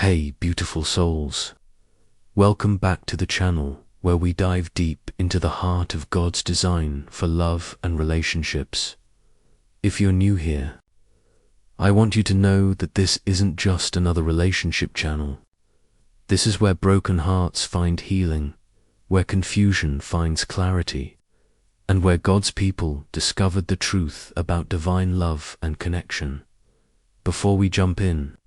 Hey, beautiful souls. Welcome back to the channel where we dive deep into the heart of God's design for love and relationships. If you're new here, I want you to know that this isn't just another relationship channel. This is where broken hearts find healing, where confusion finds clarity, and where God's people discovered the truth about divine love and connection. Before we jump in,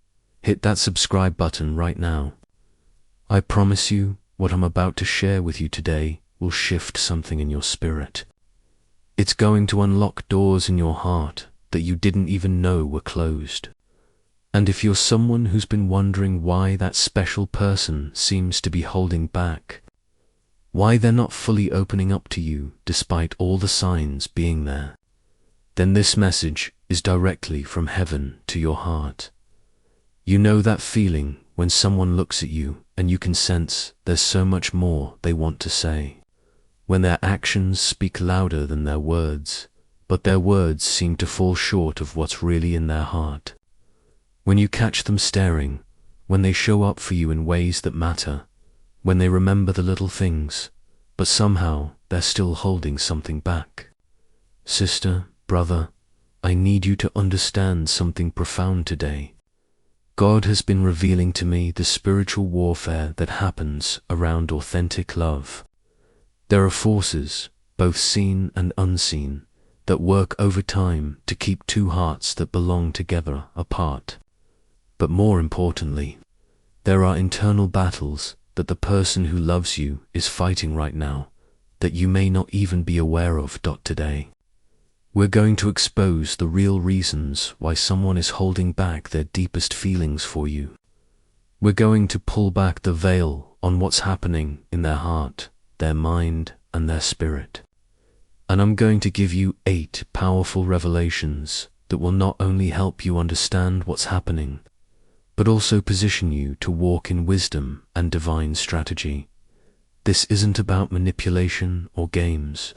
hit that subscribe button right now. I promise you, what I'm about to share with you today will shift something in your spirit. It's going to unlock doors in your heart that you didn't even know were closed. And if you're someone who's been wondering why that special person seems to be holding back, why they're not fully opening up to you despite all the signs being there, then this message is directly from heaven to your heart. You know that feeling when someone looks at you and you can sense there's so much more they want to say, when their actions speak louder than their words, but their words seem to fall short of what's really in their heart. When you catch them staring, when they show up for you in ways that matter, when they remember the little things, but somehow they're still holding something back. Sister, brother, I need you to understand something profound today. God has been revealing to me the spiritual warfare that happens around authentic love. There are forces, both seen and unseen, that work over time to keep two hearts that belong together apart. But more importantly, there are internal battles that the person who loves you is fighting right now, that you may not even be aware of today. We're going to expose the real reasons why someone is holding back their deepest feelings for you. We're going to pull back the veil on what's happening in their heart, their mind, and their spirit. And I'm going to give you 8 powerful revelations that will not only help you understand what's happening, but also position you to walk in wisdom and divine strategy. This isn't about manipulation or games.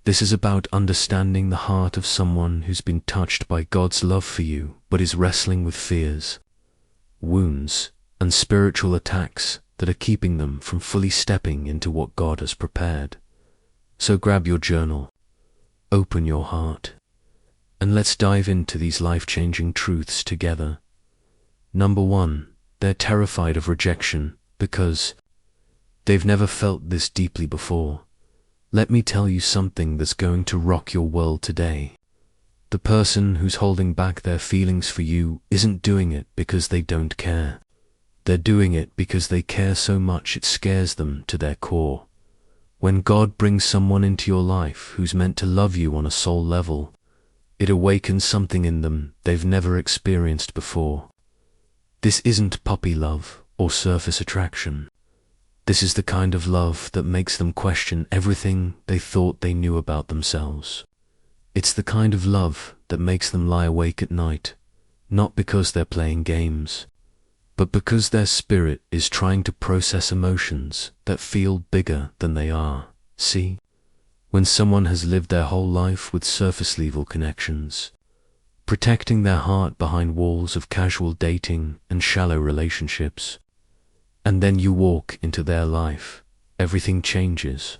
This is about understanding the heart of someone who's been touched by God's love for you, but is wrestling with fears, wounds, and spiritual attacks that are keeping them from fully stepping into what God has prepared. So grab your journal, open your heart, and let's dive into these life-changing truths together. Number 1, they're terrified of rejection because they've never felt this deeply before. Let me tell you something that's going to rock your world today. The person who's holding back their feelings for you isn't doing it because they don't care. They're doing it because they care so much it scares them to their core. When God brings someone into your life who's meant to love you on a soul level, it awakens something in them they've never experienced before. This isn't puppy love or surface attraction. This is the kind of love that makes them question everything they thought they knew about themselves. It's the kind of love that makes them lie awake at night, not because they're playing games, but because their spirit is trying to process emotions that feel bigger than they are. See, when someone has lived their whole life with surface-level connections, protecting their heart behind walls of casual dating and shallow relationships, and then you walk into their life, everything changes.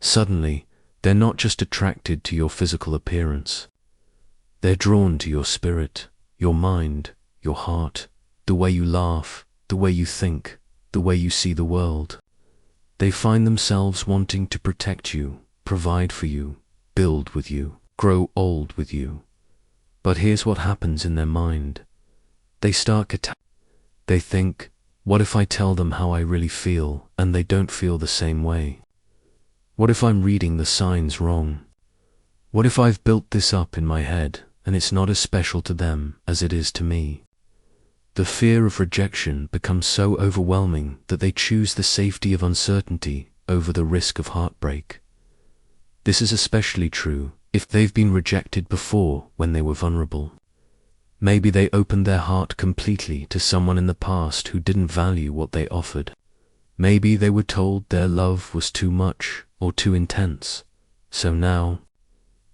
Suddenly, they're not just attracted to your physical appearance. They're drawn to your spirit, your mind, your heart, the way you laugh, the way you think, the way you see the world. They find themselves wanting to protect you, provide for you, build with you, grow old with you. But here's what happens in their mind. They think, what if I tell them how I really feel and they don't feel the same way? What if I'm reading the signs wrong? What if I've built this up in my head and it's not as special to them as it is to me? The fear of rejection becomes so overwhelming that they choose the safety of uncertainty over the risk of heartbreak. This is especially true if they've been rejected before when they were vulnerable. Maybe they opened their heart completely to someone in the past who didn't value what they offered. Maybe they were told their love was too much or too intense. So now,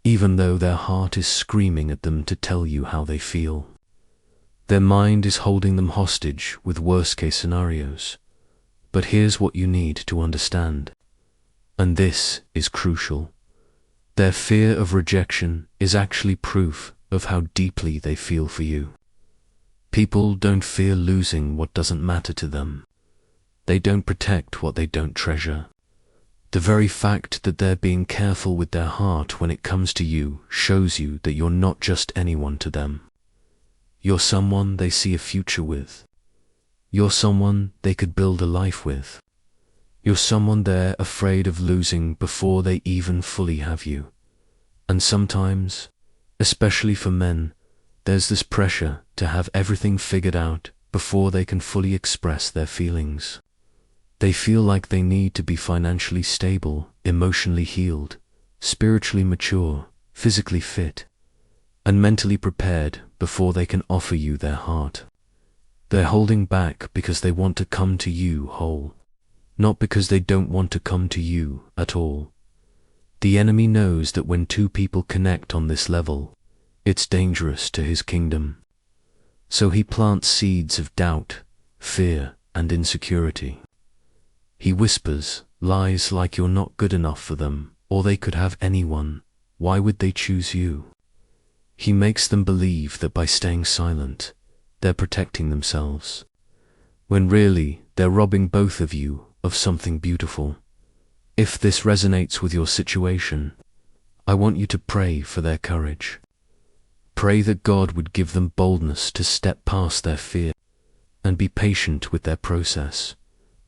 even though their heart is screaming at them to tell you how they feel, Their mind is holding them hostage with worst-case scenarios. But here's what you need to understand, and this is crucial. Their fear of rejection is actually proof of how deeply they feel for you. People don't fear losing what doesn't matter to them. They don't protect what they don't treasure. The very fact that they're being careful with their heart when it comes to you shows you that you're not just anyone to them. You're someone they see a future with. You're someone they could build a life with. You're someone they're afraid of losing before they even fully have you. And sometimes, especially for men, there's this pressure to have everything figured out before they can fully express their feelings. They feel like they need to be financially stable, emotionally healed, spiritually mature, physically fit, and mentally prepared before they can offer you their heart. They're holding back because they want to come to you whole, not because they don't want to come to you at all. The enemy knows that when two people connect on this level, it's dangerous to his kingdom. So he plants seeds of doubt, fear, and insecurity. He whispers lies like you're not good enough for them, or they could have anyone. Why would they choose you? He makes them believe that by staying silent, they're protecting themselves, when really they're robbing both of you of something beautiful. If this resonates with your situation, I want you to pray for their courage. Pray that God would give them boldness to step past their fear and be patient with their process,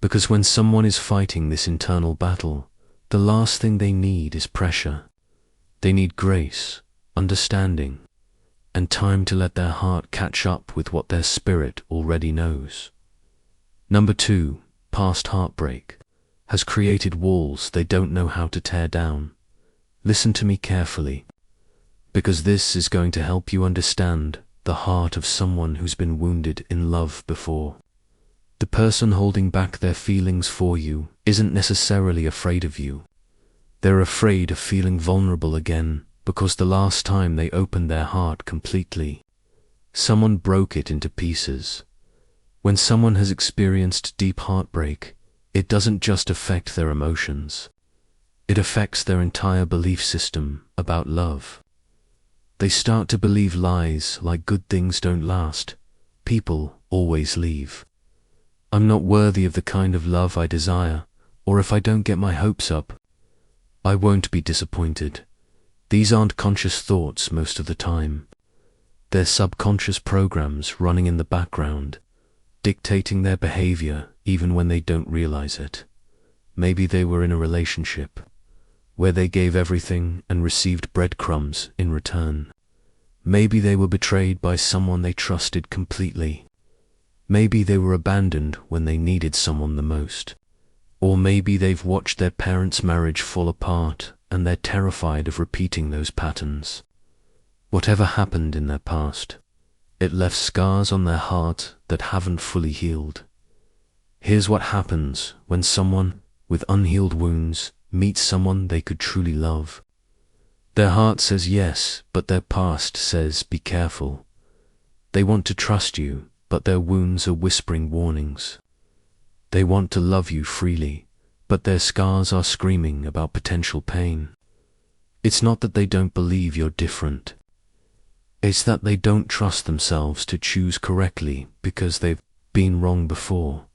because when someone is fighting this internal battle, the last thing they need is pressure. They need grace, understanding, and time to let their heart catch up with what their spirit already knows. Number 2, past heartbreak has created walls they don't know how to tear down. Listen to me carefully, because this is going to help you understand the heart of someone who's been wounded in love before. The person holding back their feelings for you isn't necessarily afraid of you. They're afraid of feeling vulnerable again, because the last time they opened their heart completely, someone broke it into pieces. When someone has experienced deep heartbreak, it doesn't just affect their emotions. It affects their entire belief system about love. They start to believe lies like good things don't last, people always leave, I'm not worthy of the kind of love I desire, or if I don't get my hopes up, I won't be disappointed. These aren't conscious thoughts most of the time. They're subconscious programs running in the background, dictating their behavior even when they don't realize it. Maybe they were in a relationship where they gave everything and received breadcrumbs in return. Maybe they were betrayed by someone they trusted completely. Maybe they were abandoned when they needed someone the most. Or maybe they've watched their parents' marriage fall apart and they're terrified of repeating those patterns. Whatever happened in their past, it left scars on their heart that haven't fully healed. Here's what happens when someone with unhealed wounds meets someone they could truly love. Their heart says yes, but their past says be careful. They want to trust you, but their wounds are whispering warnings. They want to love you freely, but their scars are screaming about potential pain. It's not that they don't believe you're different. It's that they don't trust themselves to choose correctly because they've been wrong before.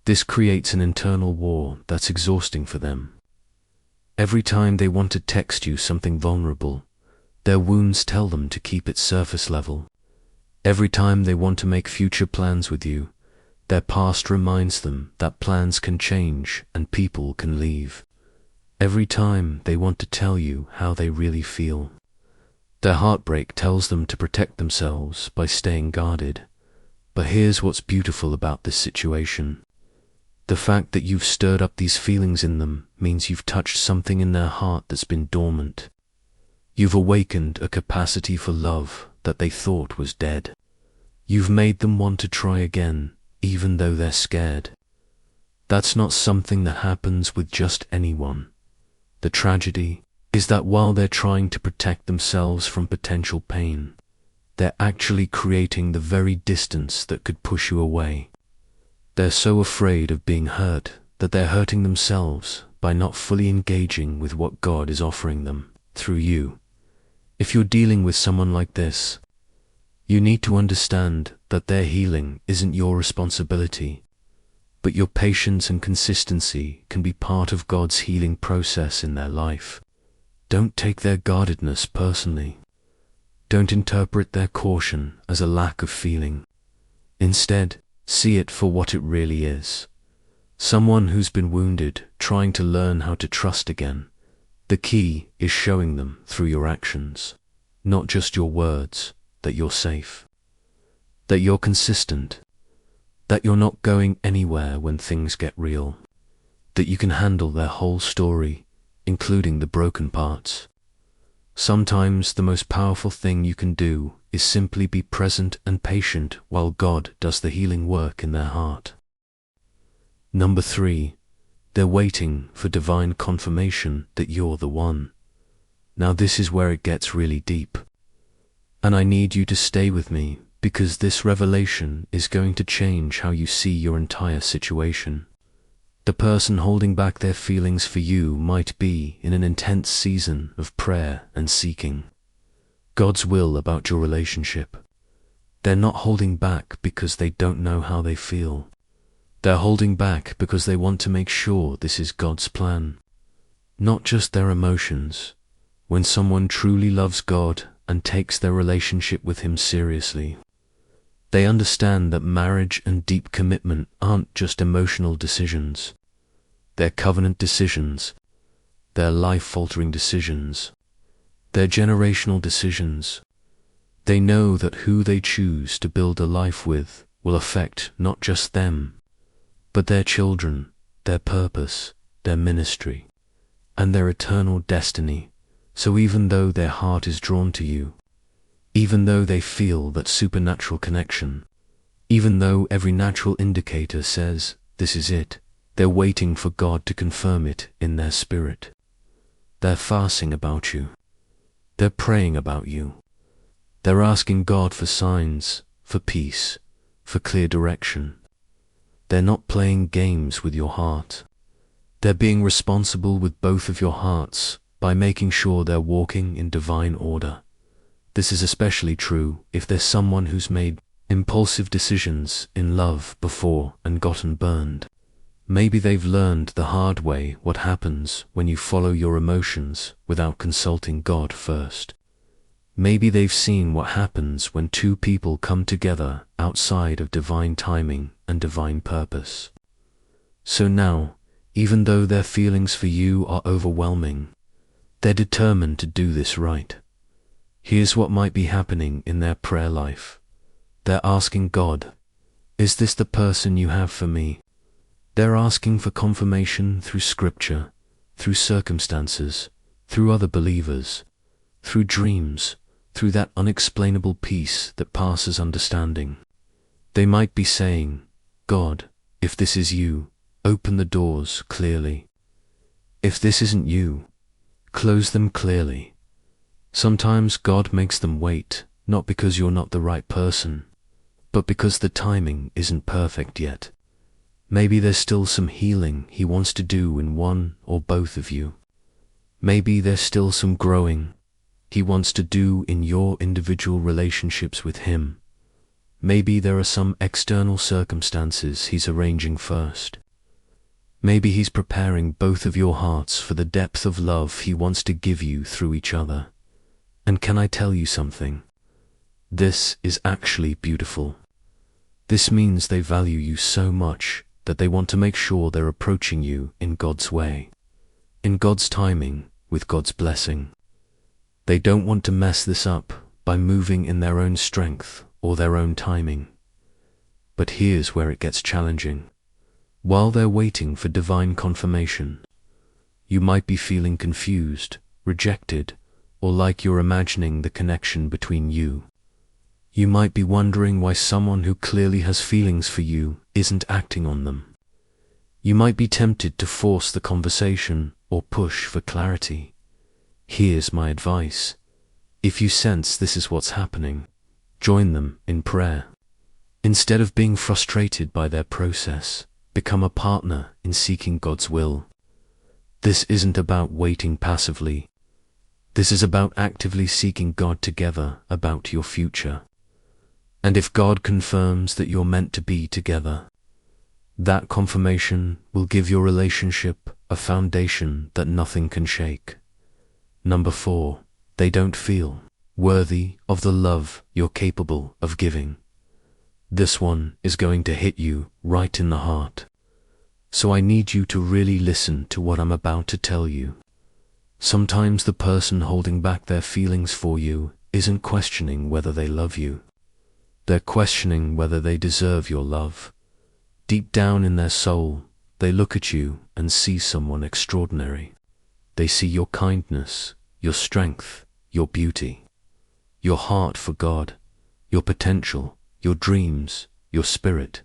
This creates an internal war that's exhausting for them. Every time they want to text you something vulnerable, their wounds tell them to keep it surface level. Every time they want to make future plans with you, their past reminds them that plans can change and people can leave. Every time they want to tell you how they really feel, their heartbreak tells them to protect themselves by staying guarded. But here's what's beautiful about this situation. The fact that you've stirred up these feelings in them means you've touched something in their heart that's been dormant. You've awakened a capacity for love that they thought was dead. You've made them want to try again, even though they're scared. That's not something that happens with just anyone. The tragedy is that while they're trying to protect themselves from potential pain, they're actually creating the very distance that could push you away. They're so afraid of being hurt that they're hurting themselves by not fully engaging with what God is offering them through you. If you're dealing with someone like this, you need to understand that their healing isn't your responsibility, but your patience and consistency can be part of God's healing process in their life. Don't take their guardedness personally. Don't interpret their caution as a lack of feeling. Instead, see it for what it really is. Someone who's been wounded, trying to learn how to trust again. The key is showing them through your actions, not just your words, that you're safe, that you're consistent, that you're not going anywhere when things get real, that you can handle their whole story, including the broken parts. Sometimes the most powerful thing you can do is simply be present and patient while God does the healing work in their heart. Number 3, they're waiting for divine confirmation that you're the one. Now this is where it gets really deep. And I need you to stay with me, because this revelation is going to change how you see your entire situation. The person holding back their feelings for you might be in an intense season of prayer and seeking God's will about your relationship. They're not holding back because they don't know how they feel. They're holding back because they want to make sure this is God's plan, not just their emotions. When someone truly loves God and takes their relationship with Him seriously, they understand that marriage and deep commitment aren't just emotional decisions. They're covenant decisions. They're life-altering decisions. They're generational decisions. They know that who they choose to build a life with will affect not just them, but their children, their purpose, their ministry, and their eternal destiny. So even though their heart is drawn to you, even though they feel that supernatural connection, even though every natural indicator says this is it, they're waiting for God to confirm it in their spirit. They're fasting about you. They're praying about you. They're asking God for signs, for peace, for clear direction. They're not playing games with your heart. They're being responsible with both of your hearts by making sure they're walking in divine order. This is especially true if there's someone who's made impulsive decisions in love before and gotten burned. Maybe they've learned the hard way what happens when you follow your emotions without consulting God first. Maybe they've seen what happens when two people come together outside of divine timing and divine purpose. So now, even though their feelings for you are overwhelming, they're determined to do this right. Here's what might be happening in their prayer life. They're asking God, is this the person you have for me? They're asking for confirmation through scripture, through circumstances, through other believers, through dreams, through that unexplainable peace that passes understanding. They might be saying, God, if this is you, open the doors clearly. If this isn't you, close them clearly. Sometimes God makes them wait, not because you're not the right person, but because the timing isn't perfect yet. Maybe there's still some healing He wants to do in one or both of you. Maybe there's still some growing He wants to do in your individual relationships with Him. Maybe there are some external circumstances He's arranging first. Maybe He's preparing both of your hearts for the depth of love He wants to give you through each other. And can I tell you something? This is actually beautiful. This means they value you so much that they want to make sure they're approaching you in God's way, in God's timing, with God's blessing. They don't want to mess this up by moving in their own strength or their own timing. But here's where it gets challenging. While they're waiting for divine confirmation, you might be feeling confused, rejected, or like you're imagining the connection between you. You might be wondering why someone who clearly has feelings for you isn't acting on them. You might be tempted to force the conversation or push for clarity. Here's my advice. If you sense this is what's happening, Join them in prayer. Instead of being frustrated by their process, become a partner in seeking God's will. This isn't about waiting passively. This is about actively seeking God together about your future. And if God confirms that you're meant to be together, that confirmation will give your relationship a foundation that nothing can shake. Number 4, they don't feel worthy of the love you're capable of giving. This one is going to hit you right in the heart. So I need you to really listen to what I'm about to tell you. Sometimes the person holding back their feelings for you isn't questioning whether they love you. They're questioning whether they deserve your love. Deep down in their soul, they look at you and see someone extraordinary. They see your kindness, your strength, your beauty, your heart for God, your potential, your dreams, your spirit,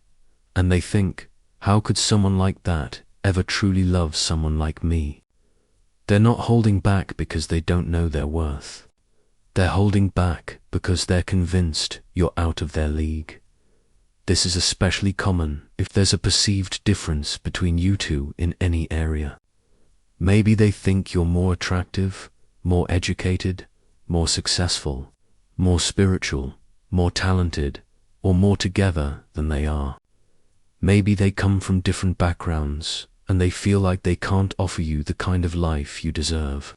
and they think, how could someone like that ever truly love someone like me? They're not holding back because they don't know their worth. They're holding back because they're convinced you're out of their league. This is especially common if there's a perceived difference between you two in any area. Maybe they think you're more attractive, more educated, more successful, more spiritual, more talented, or more together than they are. Maybe they come from different backgrounds and they feel like they can't offer you the kind of life you deserve.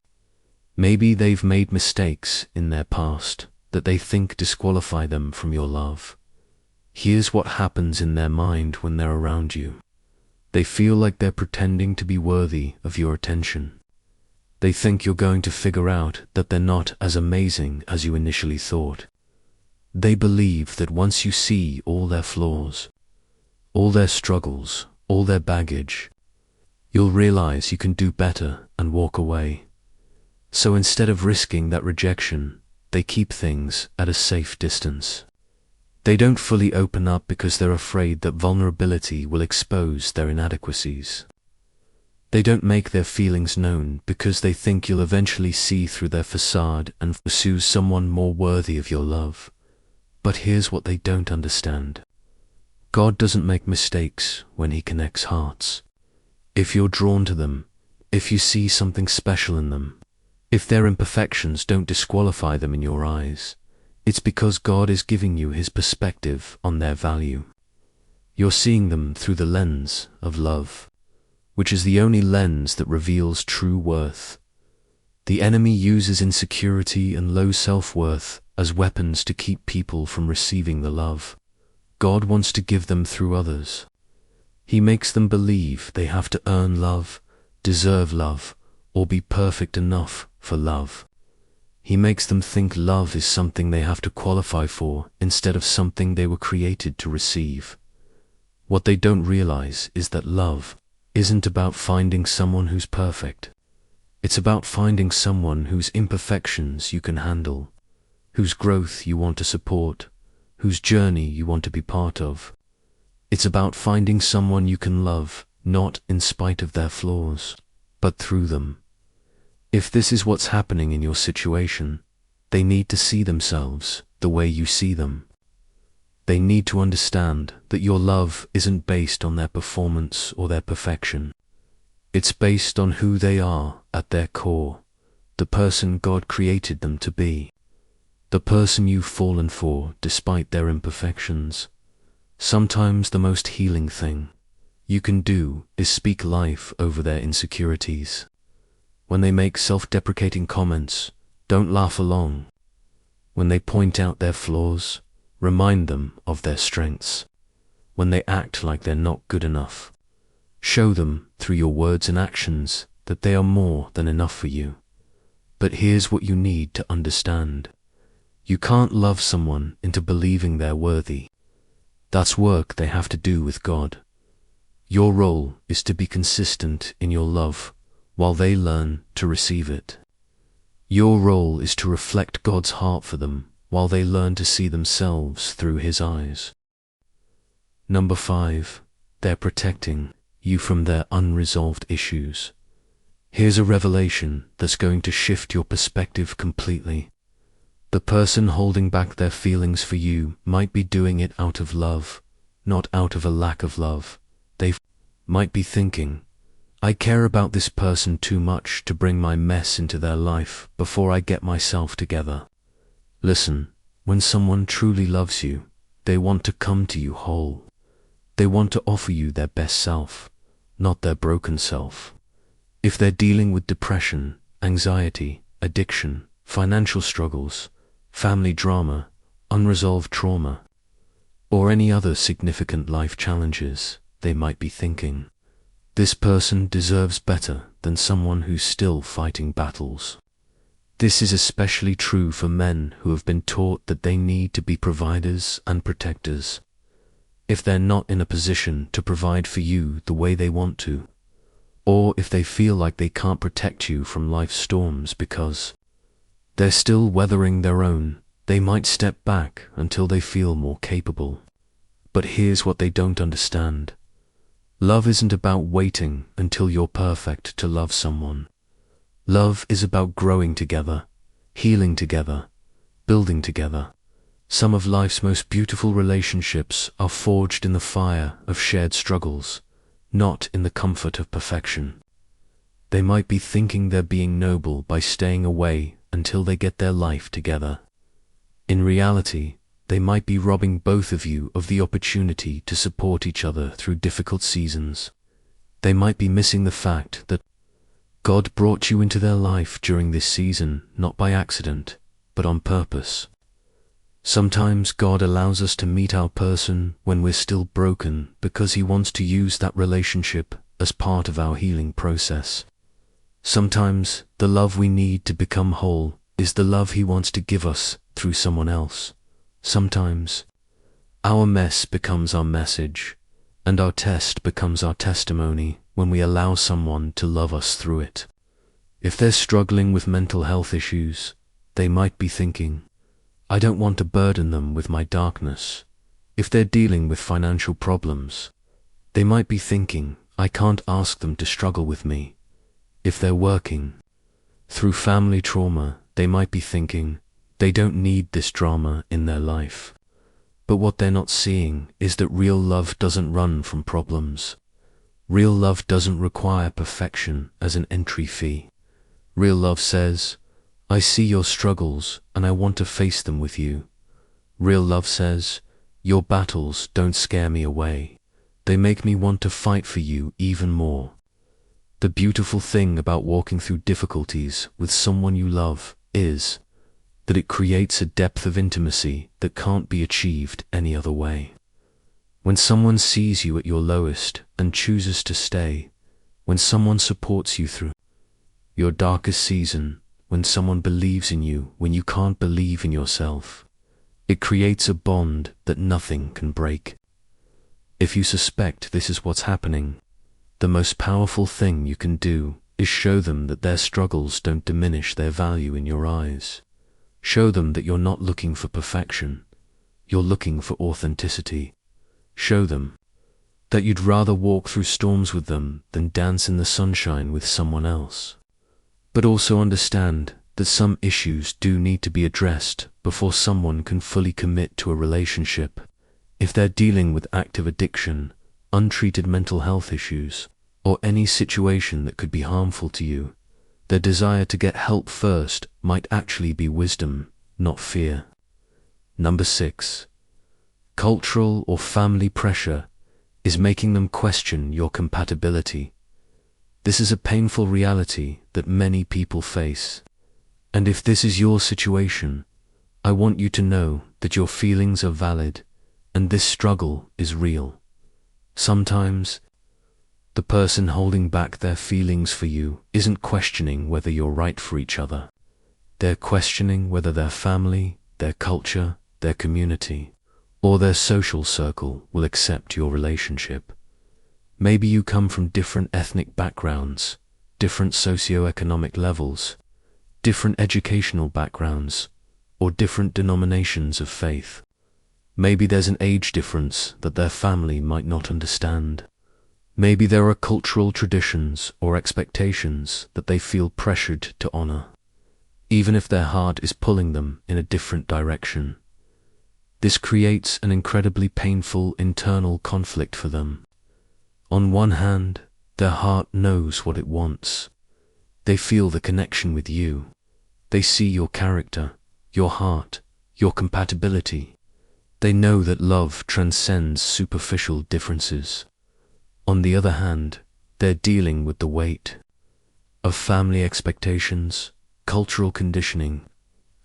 Maybe they've made mistakes in their past that they think disqualify them from your love. Here's what happens in their mind when they're around you. They feel like they're pretending to be worthy of your attention. They think you're going to figure out that they're not as amazing as you initially thought. They believe that once you see all their flaws, all their struggles, all their baggage, you'll realize you can do better and walk away. So instead of risking that rejection, they keep things at a safe distance. They don't fully open up because they're afraid that vulnerability will expose their inadequacies. They don't make their feelings known because they think you'll eventually see through their facade and pursue someone more worthy of your love. But here's what they don't understand. God doesn't make mistakes when He connects hearts. If you're drawn to them, if you see something special in them, if their imperfections don't disqualify them in your eyes, it's because God is giving you His perspective on their value. You're seeing them through the lens of love, which is the only lens that reveals true worth. The enemy uses insecurity and low self-worth as weapons to keep people from receiving the love God wants to give them through others. He makes them believe they have to earn love, deserve love, or be perfect enough for love. He makes them think love is something they have to qualify for instead of something they were created to receive. What they don't realize is that love isn't about finding someone who's perfect. It's about finding someone whose imperfections you can handle, whose growth you want to support, whose journey you want to be part of. It's about finding someone you can love, not in spite of their flaws, but through them. If this is what's happening in your situation, they need to see themselves the way you see them. They need to understand that your love isn't based on their performance or their perfection. It's based on who they are at their core, the person God created them to be, the person you've fallen for despite their imperfections. Sometimes the most healing thing you can do is speak life over their insecurities. When they make self-deprecating comments, don't laugh along. When they point out their flaws, remind them of their strengths. When they act like they're not good enough, show them through your words and actions that they are more than enough for you. But here's what you need to understand. You can't love someone into believing they're worthy. That's work they have to do with God. Your role is to be consistent in your love while they learn to receive it. Your role is to reflect God's heart for them while they learn to see themselves through His eyes. Number 5, they're protecting you from their unresolved issues. Here's a revelation that's going to shift your perspective completely. The person holding back their feelings for you might be doing it out of love, not out of a lack of love. They might be thinking, I care about this person too much to bring my mess into their life before I get myself together. Listen, when someone truly loves you, they want to come to you whole. They want to offer you their best self, not their broken self. If they're dealing with depression, anxiety, addiction, financial struggles, family drama, unresolved trauma, or any other significant life challenges, they might be thinking, this person deserves better than someone who's still fighting battles. This is especially true for men who have been taught that they need to be providers and protectors. If they're not in a position to provide for you the way they want to, or if they feel like they can't protect you from life's storms because they're still weathering their own, they might step back until they feel more capable. But here's what they don't understand. Love isn't about waiting until you're perfect to love someone. Love is about growing together, healing together, building together. Some of life's most beautiful relationships are forged in the fire of shared struggles, not in the comfort of perfection. They might be thinking they're being noble by staying away until they get their life together. In reality, they might be robbing both of you of the opportunity to support each other through difficult seasons. They might be missing the fact that God brought you into their life during this season, not by accident, but on purpose. Sometimes God allows us to meet our person when we're still broken because He wants to use that relationship as part of our healing process. Sometimes the love we need to become whole is the love He wants to give us through someone else. Sometimes our mess becomes our message, and our test becomes our testimony when we allow someone to love us through it. If they're struggling with mental health issues, they might be thinking, I don't want to burden them with my darkness. If they're dealing with financial problems, they might be thinking, I can't ask them to struggle with me. If they're working through family trauma, they might be thinking, they don't need this drama in their life. But what they're not seeing is that real love doesn't run from problems. Real love doesn't require perfection as an entry fee. Real love says, I see your struggles and I want to face them with you. Real love says, your battles don't scare me away. They make me want to fight for you even more. The beautiful thing about walking through difficulties with someone you love is that it creates a depth of intimacy that can't be achieved any other way. When someone sees you at your lowest and chooses to stay, when someone supports you through your darkest season, when someone believes in you when you can't believe in yourself, it creates a bond that nothing can break. If you suspect this is what's happening, the most powerful thing you can do is show them that their struggles don't diminish their value in your eyes. Show them that you're not looking for perfection, you're looking for authenticity. Show them that you'd rather walk through storms with them than dance in the sunshine with someone else. But also understand that some issues do need to be addressed before someone can fully commit to a relationship. If they're dealing with active addiction, untreated mental health issues, or any situation that could be harmful to you, their desire to get help first might actually be wisdom, not fear. Number 6. Cultural or family pressure is making them question your compatibility. This is a painful reality that many people face. And if this is your situation, I want you to know that your feelings are valid and this struggle is real. Sometimes, the person holding back their feelings for you isn't questioning whether you're right for each other. They're questioning whether their family, their culture, their community, or their social circle will accept your relationship. Maybe you come from different ethnic backgrounds, different socioeconomic levels, different educational backgrounds, or different denominations of faith. Maybe there's an age difference that their family might not understand. Maybe there are cultural traditions or expectations that they feel pressured to honor. even if their heart is pulling them in a different direction. This creates an incredibly painful internal conflict for them. On one hand, their heart knows what it wants. They feel the connection with you. They see your character, your heart, your compatibility. They know that love transcends superficial differences. On the other hand, they're dealing with the weight of family expectations, cultural conditioning,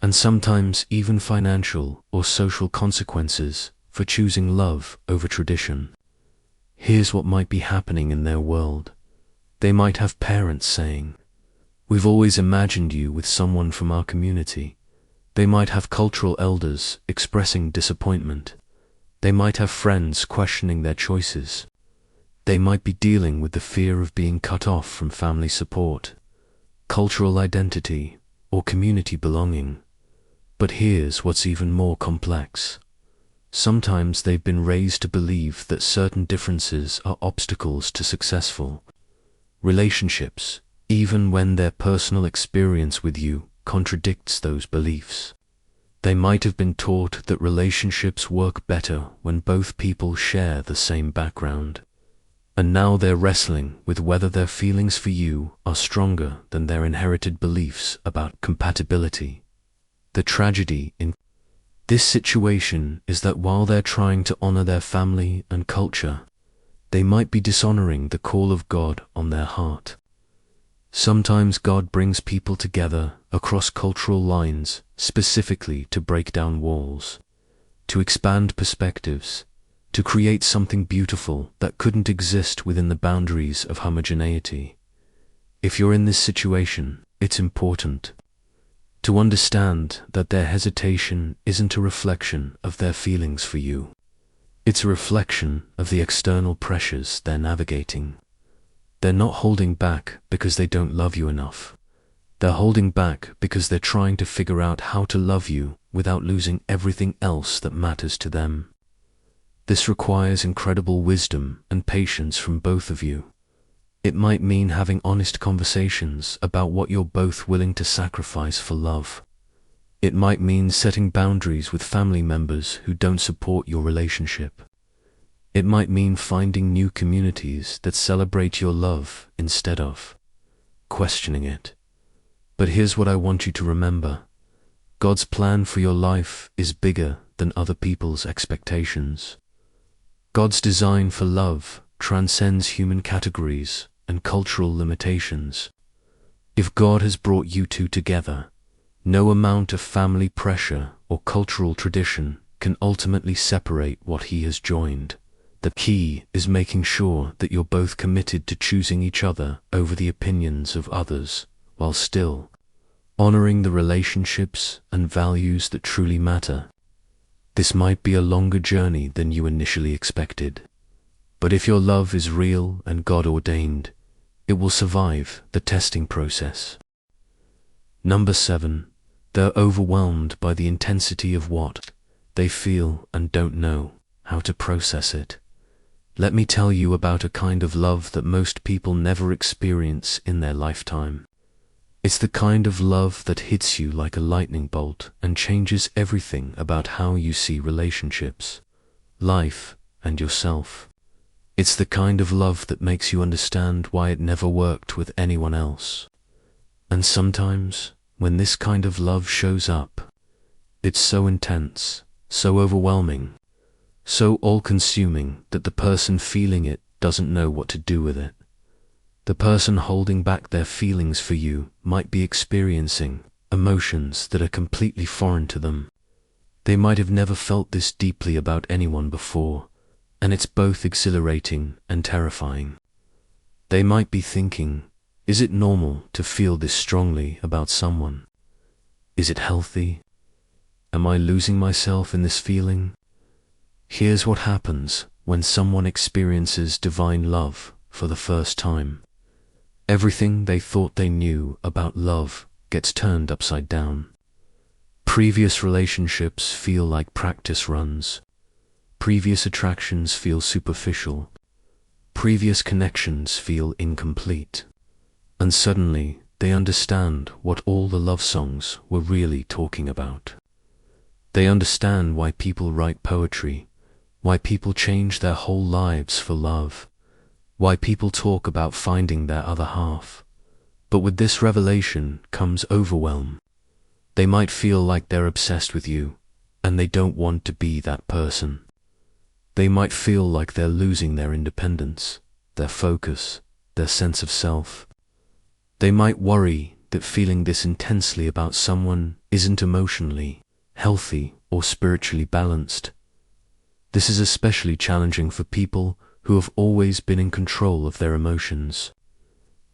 and sometimes even financial or social consequences for choosing love over tradition. Here's what might be happening in their world. They might have parents saying, "We've always imagined you with someone from our community." They might have cultural elders expressing disappointment. They might have friends questioning their choices. They might be dealing with the fear of being cut off from family support, cultural identity, or community belonging. But here's what's even more complex. Sometimes they've been raised to believe that certain differences are obstacles to successful relationships, even when their personal experience with you contradicts those beliefs. They might have been taught that relationships work better when both people share the same background. And now they're wrestling with whether their feelings for you are stronger than their inherited beliefs about compatibility. The tragedy in this situation is that while they're trying to honor their family and culture, they might be dishonoring the call of God on their heart. Sometimes God brings people together across cultural lines specifically to break down walls, to expand perspectives, to create something beautiful that couldn't exist within the boundaries of homogeneity. If you're in this situation, it's important to understand that their hesitation isn't a reflection of their feelings for you. It's a reflection of the external pressures they're navigating. They're not holding back because they don't love you enough. They're holding back because they're trying to figure out how to love you without losing everything else that matters to them. This requires incredible wisdom and patience from both of you. It might mean having honest conversations about what you're both willing to sacrifice for love. It might mean setting boundaries with family members who don't support your relationship. It might mean finding new communities that celebrate your love instead of questioning it. But here's what I want you to remember. God's plan for your life is bigger than other people's expectations. God's design for love transcends human categories and cultural limitations. If God has brought you two together, no amount of family pressure or cultural tradition can ultimately separate what He has joined. The key is making sure that you're both committed to choosing each other over the opinions of others, while still honoring the relationships and values that truly matter. This might be a longer journey than you initially expected, but if your love is real and God-ordained, it will survive the testing process. Number 7, they're overwhelmed by the intensity of what they feel and don't know how to process it. Let me tell you about a kind of love that most people never experience in their lifetime. It's the kind of love that hits you like a lightning bolt and changes everything about how you see relationships, life, and yourself. It's the kind of love that makes you understand why it never worked with anyone else. And sometimes, when this kind of love shows up, it's so intense, so overwhelming, so all-consuming that the person feeling it doesn't know what to do with it. The person holding back their feelings for you might be experiencing emotions that are completely foreign to them. They might have never felt this deeply about anyone before, and it's both exhilarating and terrifying. They might be thinking, is it normal to feel this strongly about someone? Is it healthy? Am I losing myself in this feeling? Here's what happens when someone experiences divine love for the first time. Everything they thought they knew about love gets turned upside down. Previous relationships feel like practice runs. Previous attractions feel superficial. Previous connections feel incomplete. And suddenly, they understand what all the love songs were really talking about. They understand why people write poetry, why people change their whole lives for love, why people talk about finding their other half. But with this revelation comes overwhelm. They might feel like they're obsessed with you, and they don't want to be that person. They might feel like they're losing their independence, their focus, their sense of self. They might worry that feeling this intensely about someone isn't emotionally healthy or spiritually balanced. This is especially challenging for people who have always been in control of their emotions.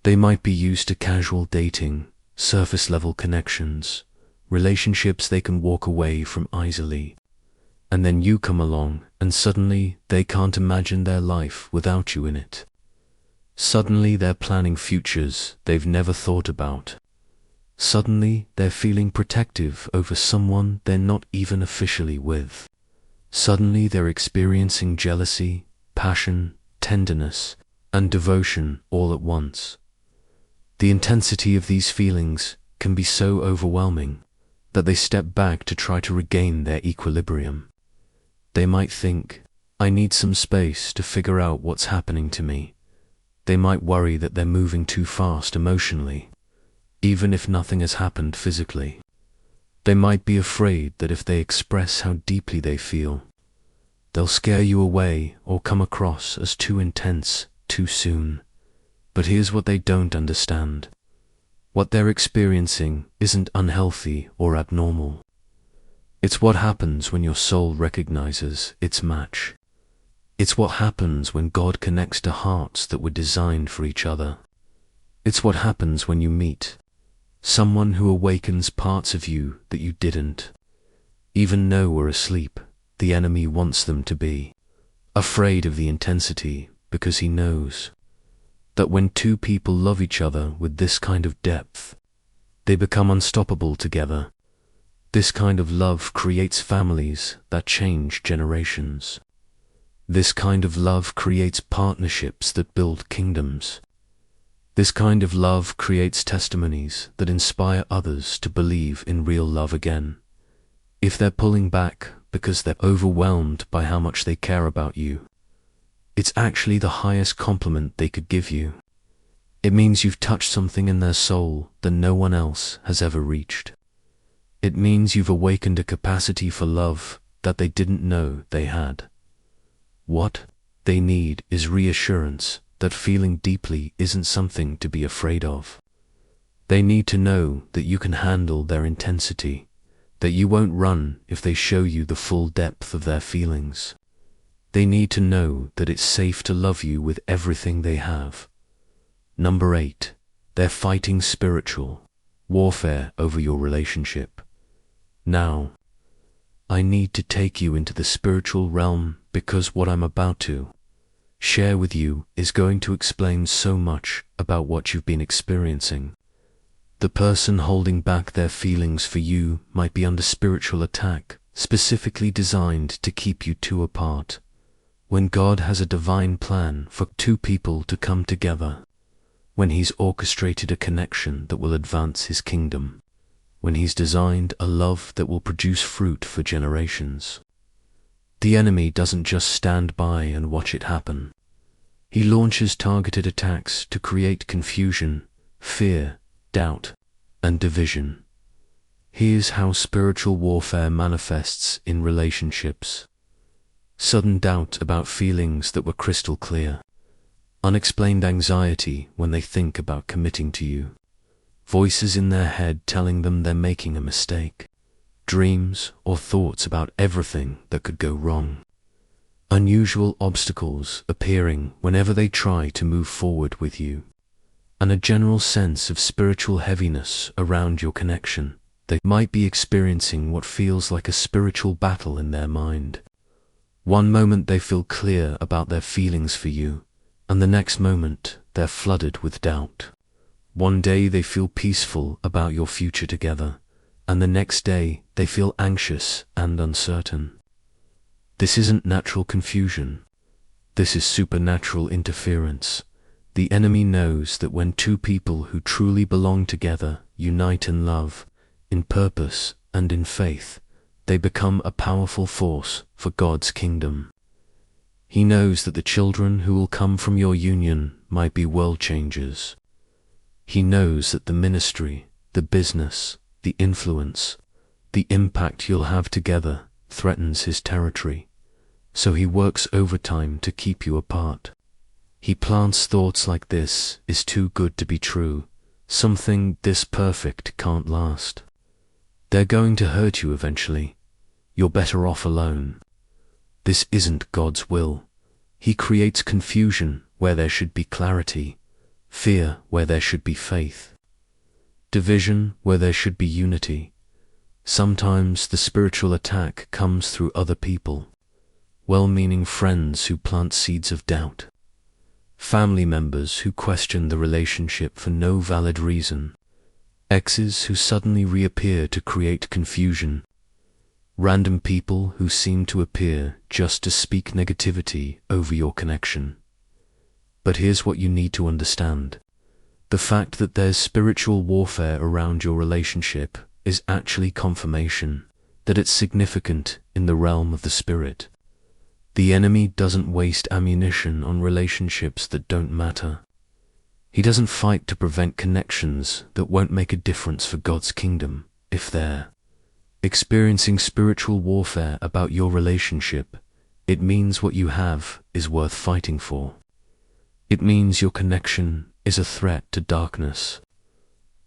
They might be used to casual dating, surface-level connections, relationships they can walk away from easily. And then you come along, and suddenly they can't imagine their life without you in it. Suddenly they're planning futures they've never thought about. Suddenly they're feeling protective over someone they're not even officially with. Suddenly they're experiencing jealousy, passion, tenderness, and devotion all at once. The intensity of these feelings can be so overwhelming that they step back to try to regain their equilibrium. They might think, I need some space to figure out what's happening to me. They might worry that they're moving too fast emotionally, even if nothing has happened physically. They might be afraid that if they express how deeply they feel, they'll scare you away or come across as too intense too soon. But here's what they don't understand. What they're experiencing isn't unhealthy or abnormal. It's what happens when your soul recognizes its match. It's what happens when God connects to hearts that were designed for each other. It's what happens when you meet someone who awakens parts of you that you didn't even know were asleep. The enemy wants them to be afraid of the intensity because he knows that when two people love each other with this kind of depth, they become unstoppable together. This kind of love creates families that change generations. This kind of love creates partnerships that build kingdoms. This kind of love creates testimonies that inspire others to believe in real love again. If they're pulling back because they're overwhelmed by how much they care about you, it's actually the highest compliment they could give you. It means you've touched something in their soul that no one else has ever reached. It means you've awakened a capacity for love that they didn't know they had. What they need is reassurance that feeling deeply isn't something to be afraid of. They need to know that you can handle their intensity, that you won't run if they show you the full depth of their feelings. They need to know that it's safe to love you with everything they have. Number 8, they're fighting spiritual warfare over your relationship. Now, I need to take you into the spiritual realm because what I'm about to share with you is going to explain so much about what you've been experiencing. The person holding back their feelings for you might be under spiritual attack, specifically designed to keep you two apart. When God has a divine plan for two people to come together, when He's orchestrated a connection that will advance His kingdom, when He's designed a love that will produce fruit for generations, the enemy doesn't just stand by and watch it happen. He launches targeted attacks to create confusion, fear, doubt, and division. Here's how spiritual warfare manifests in relationships. Sudden doubt about feelings that were crystal clear. Unexplained anxiety when they think about committing to you. Voices in their head telling them they're making a mistake. Dreams or thoughts about everything that could go wrong. Unusual obstacles appearing whenever they try to move forward with you. And a general sense of spiritual heaviness around your connection. They might be experiencing what feels like a spiritual battle in their mind. One moment they feel clear about their feelings for you, and the next moment they're flooded with doubt. One day they feel peaceful about your future together, and the next day they feel anxious and uncertain. This isn't natural confusion. This is supernatural interference. The enemy knows that when two people who truly belong together unite in love, in purpose, and in faith, they become a powerful force for God's kingdom. He knows that the children who will come from your union might be world changers. He knows that the ministry, the business, the influence, the impact you'll have together threatens his territory, so he works overtime to keep you apart. He plants thoughts like "this is too good to be true, something this perfect can't last. They're going to hurt you eventually. You're better off alone. This isn't God's will." He creates confusion where there should be clarity, fear where there should be faith, division where there should be unity. Sometimes the spiritual attack comes through other people, well-meaning friends who plant seeds of doubt, family members who question the relationship for no valid reason, exes who suddenly reappear to create confusion, random people who seem to appear just to speak negativity over your connection. But here's what you need to understand. The fact that there's spiritual warfare around your relationship is actually confirmation that it's significant in the realm of the spirit. The enemy doesn't waste ammunition on relationships that don't matter. He doesn't fight to prevent connections that won't make a difference for God's kingdom if they're experiencing spiritual warfare about your relationship. It means what you have is worth fighting for. It means your connection is a threat to darkness.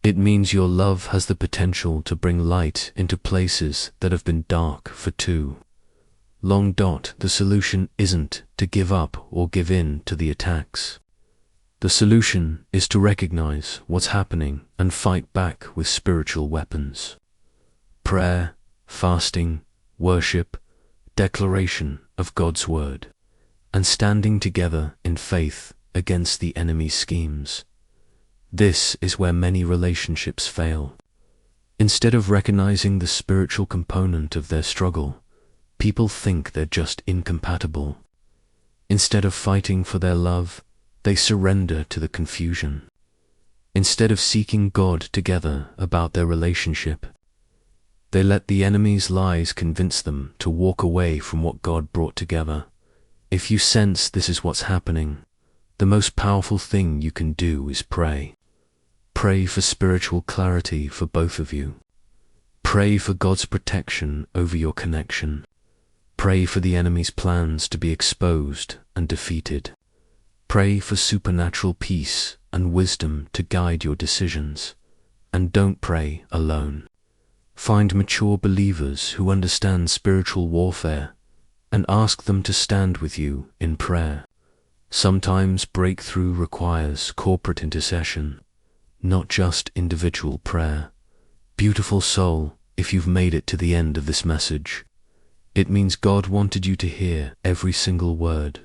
It means your love has the potential to bring light into places that have been dark for too long. The solution isn't to give up or give in to the attacks. The solution is to recognize what's happening and fight back with spiritual weapons. Prayer, fasting, worship, declaration of God's word, and standing together in faith against the enemy's schemes. This is where many relationships fail. Instead of recognizing the spiritual component of their struggle, people think they're just incompatible. Instead of fighting for their love, they surrender to the confusion. Instead of seeking God together about their relationship, they let the enemy's lies convince them to walk away from what God brought together. If you sense this is what's happening, the most powerful thing you can do is pray. Pray for spiritual clarity for both of you. Pray for God's protection over your connection. Pray for the enemy's plans to be exposed and defeated. Pray for supernatural peace and wisdom to guide your decisions. And don't pray alone. Find mature believers who understand spiritual warfare and ask them to stand with you in prayer. Sometimes breakthrough requires corporate intercession, not just individual prayer. Beautiful soul, if you've made it to the end of this message, it means God wanted you to hear every single word.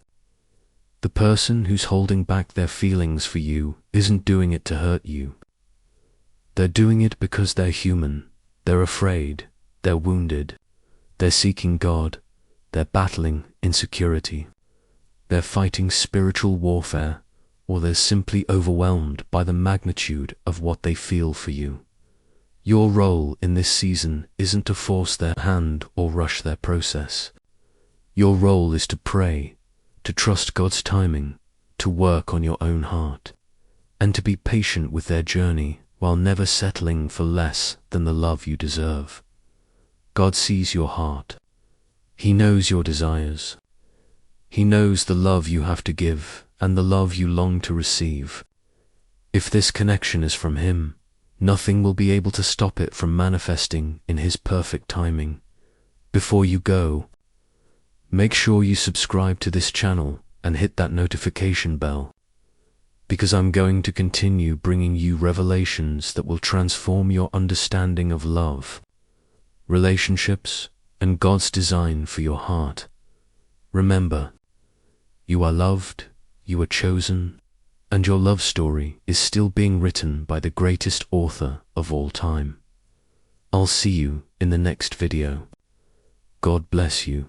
The person who's holding back their feelings for you isn't doing it to hurt you. They're doing it because they're human. They're afraid. They're wounded. They're seeking God. They're battling insecurity. They're fighting spiritual warfare, or they're simply overwhelmed by the magnitude of what they feel for you. Your role in this season isn't to force their hand or rush their process. Your role is to pray, to trust God's timing, to work on your own heart, and to be patient with their journey while never settling for less than the love you deserve. God sees your heart. He knows your desires. He knows the love you have to give and the love you long to receive. If this connection is from Him, nothing will be able to stop it from manifesting in His perfect timing. Before you go, make sure you subscribe to this channel and hit that notification bell, because I'm going to continue bringing you revelations that will transform your understanding of love, relationships, and God's design for your heart. Remember, you are loved, you are chosen, and your love story is still being written by the greatest author of all time. I'll see you in the next video. God bless you.